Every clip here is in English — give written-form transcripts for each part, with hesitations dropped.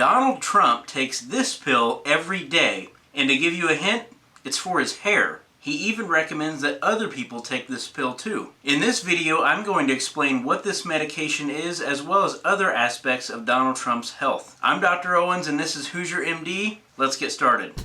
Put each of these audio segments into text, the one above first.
Donald Trump takes this pill every day, and to give you a hint, it's for his hair. He even recommends that other people take this pill too. In this video, I'm going to explain what this medication is, as well as other aspects of Donald Trump's health. I'm Dr. Owens, and this is Hoosier MD. Let's get started.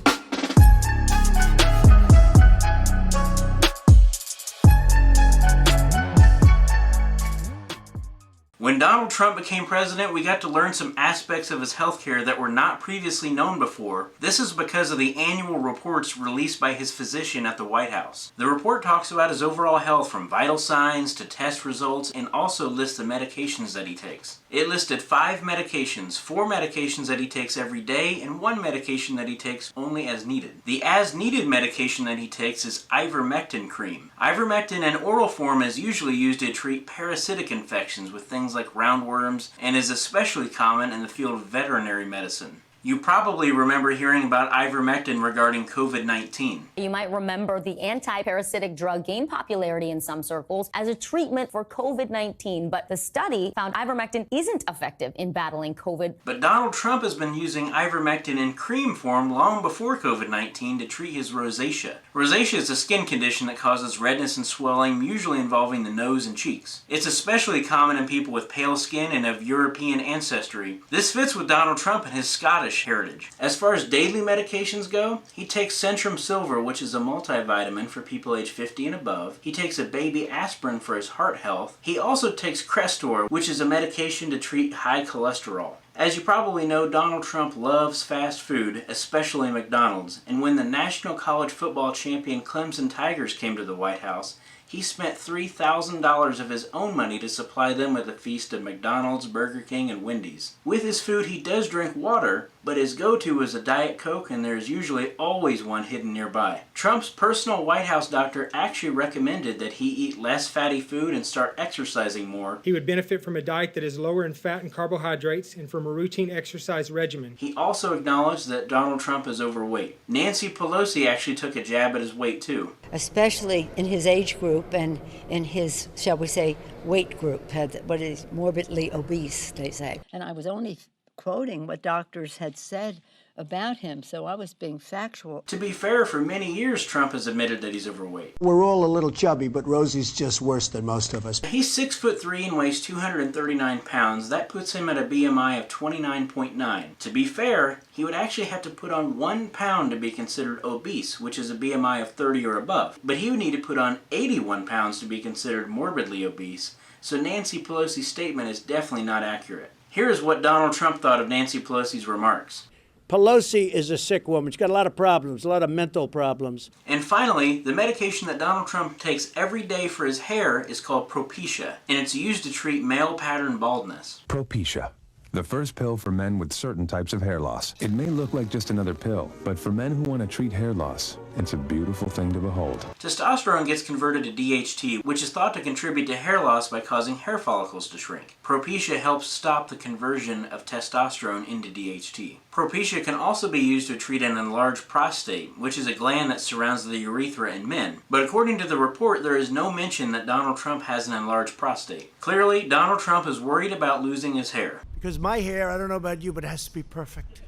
When Donald Trump became president, we got to learn some aspects of his healthcare that were not previously known before. This is because of the annual reports released by his physician at the White House. The report talks about his overall health from vital signs to test results, and also lists the medications that he takes. It listed 5 medications, 4 medications that he takes every day, and 1 medication that he takes only as needed. The as needed medication that he takes is ivermectin cream. Ivermectin in oral form is usually used to treat parasitic infections with things like roundworms, and is especially common in the field of veterinary medicine. You probably remember hearing about ivermectin regarding COVID-19. You might remember the anti-parasitic drug gained popularity in some circles as a treatment for COVID-19, but the study found ivermectin isn't effective in battling COVID. But Donald Trump has been using ivermectin in cream form long before COVID-19 to treat his rosacea. Rosacea is a skin condition that causes redness and swelling, usually involving the nose and cheeks. It's especially common in people with pale skin and of European ancestry. This fits with Donald Trump and his Scottish heritage. As far as daily medications go, he takes Centrum Silver, which is a multivitamin for people age 50 and above. He takes a baby aspirin for his heart health. He also takes Crestor, which is a medication to treat high cholesterol. As you probably know, Donald Trump loves fast food, especially McDonald's, and when the National College Football champion Clemson Tigers came to the White House, he spent $3,000 of his own money to supply them with a feast of McDonald's, Burger King, and Wendy's. With his food, he does drink water, but his go-to is a Diet Coke, and there's usually always one hidden nearby. Trump's personal White House doctor actually recommended that he eat less fatty food and start exercising more. He would benefit from a diet that is lower in fat and carbohydrates and from a routine exercise regimen. He also acknowledged that Donald Trump is overweight. Nancy Pelosi actually took a jab at his weight too. Especially in his age group and in his, shall we say, weight group, what is morbidly obese, they say. And I was only quoting what doctors had said about him, so I was being factual. To be fair, for many years, Trump has admitted that he's overweight. We're all a little chubby, but Rosie's just worse than most of us. He's 6'3" and weighs 239 pounds. That puts him at a BMI of 29.9. To be fair, he would actually have to put on 1 pound to be considered obese, which is a BMI of 30 or above. But he would need to put on 81 pounds to be considered morbidly obese, so Nancy Pelosi's statement is definitely not accurate. Here is what Donald Trump thought of Nancy Pelosi's remarks. Pelosi is a sick woman. She's got a lot of problems, a lot of mental problems. And finally, the medication that Donald Trump takes every day for his hair is called Propecia, and it's used to treat male pattern baldness. Propecia, the first pill for men with certain types of hair loss. It may look like just another pill, but for men who want to treat hair loss, it's a beautiful thing to behold. Testosterone gets converted to DHT, which is thought to contribute to hair loss by causing hair follicles to shrink. Propecia helps stop the conversion of testosterone into DHT. Propecia can also be used to treat an enlarged prostate, which is a gland that surrounds the urethra in men. But according to the report, there is no mention that Donald Trump has an enlarged prostate. Clearly, Donald Trump is worried about losing his hair. Because my hair, I don't know about you, but it has to be perfect.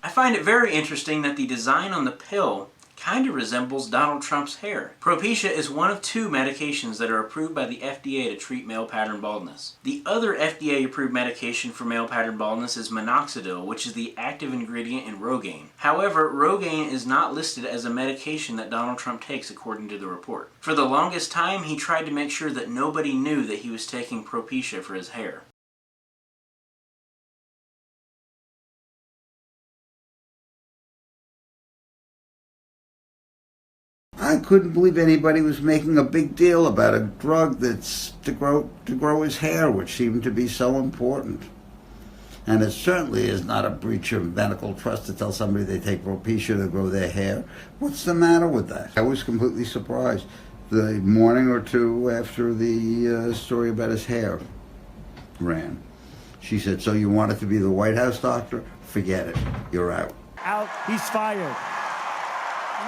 I find it very interesting that the design on the pill kind of resembles Donald Trump's hair. Propecia is one of 2 medications that are approved by the FDA to treat male pattern baldness. The other FDA-approved medication for male pattern baldness is minoxidil, which is the active ingredient in Rogaine. However, Rogaine is not listed as a medication that Donald Trump takes according to the report. For the longest time, he tried to make sure that nobody knew that he was taking Propecia for his hair. I couldn't believe anybody was making a big deal about a drug that's to grow his hair, which seemed to be so important. And it certainly is not a breach of medical trust to tell somebody they take Propecia to grow their hair. What's the matter with that? I was completely surprised. The morning or two after the story about his hair ran, she said, "So you wanted to be the White House doctor? Forget it. You're out." Out. He's fired.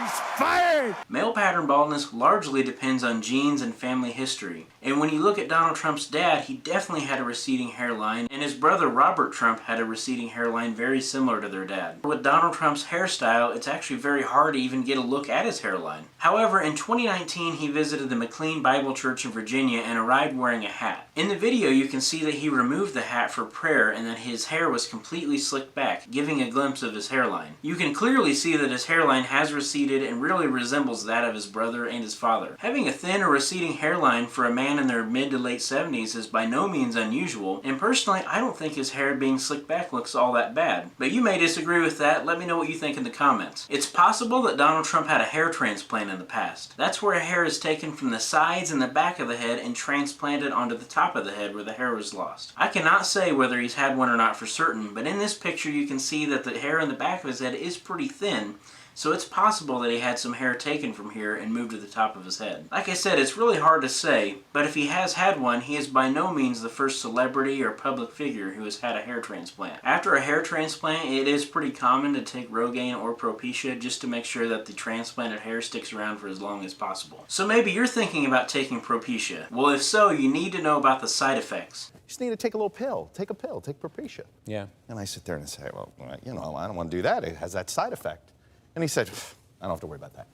He's fired! Male pattern baldness largely depends on genes and family history. And when you look at Donald Trump's dad, he definitely had a receding hairline, and his brother Robert Trump had a receding hairline very similar to their dad. With Donald Trump's hairstyle, it's actually very hard to even get a look at his hairline. However, in 2019, he visited the McLean Bible Church in Virginia and arrived wearing a hat. In the video, you can see that he removed the hat for prayer and that his hair was completely slicked back, giving a glimpse of his hairline. You can clearly see that his hairline has receded and really resembles that of his brother and his father. Having a thin or receding hairline for a man in their mid to late 70s is by no means unusual, and personally I don't think his hair being slicked back looks all that bad. But you may disagree with that. Let me know what you think in the comments. It's possible that Donald Trump had a hair transplant in the past. That's where hair is taken from the sides and the back of the head and transplanted onto the top of the head where the hair was lost. I cannot say whether he's had one or not for certain, but in this picture you can see that the hair in the back of his head is pretty thin, so it's possible that he had some hair taken from here and moved to the top of his head. Like I said, it's really hard to say, but if he has had one, he is by no means the first celebrity or public figure who has had a hair transplant. After a hair transplant, it is pretty common to take Rogaine or Propecia just to make sure that the transplanted hair sticks around for as long as possible. So maybe you're thinking about taking Propecia. Well, if so, you need to know about the side effects. You just need to take a little pill. Take a pill. Take Propecia. Yeah. And I sit there and say, well, you know, I don't want to do that. It has that side effect. And he said, I don't have to worry about that.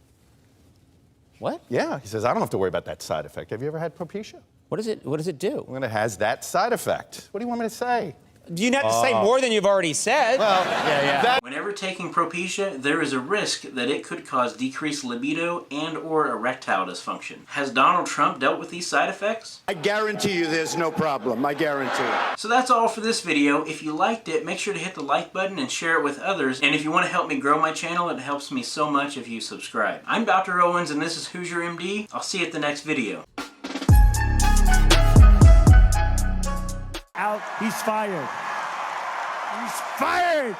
What? Yeah, he says, I don't have to worry about that side effect. Have you ever had Propecia? What does it do? Well, it has that side effect. What do you want me to say? Do you have to say more than you've already said? Well, yeah. Whenever taking Propecia, there is a risk that it could cause decreased libido and or erectile dysfunction. Has Donald Trump dealt with these side effects? I guarantee you there's no problem. I guarantee it. So that's all for this video. If you liked it, make sure to hit the like button and share it with others. And if you want to help me grow my channel, it helps me so much if you subscribe. I'm Dr. Owens and this is Who's Your MD. I'll see you at the next video. Out. He's fired. He's fired!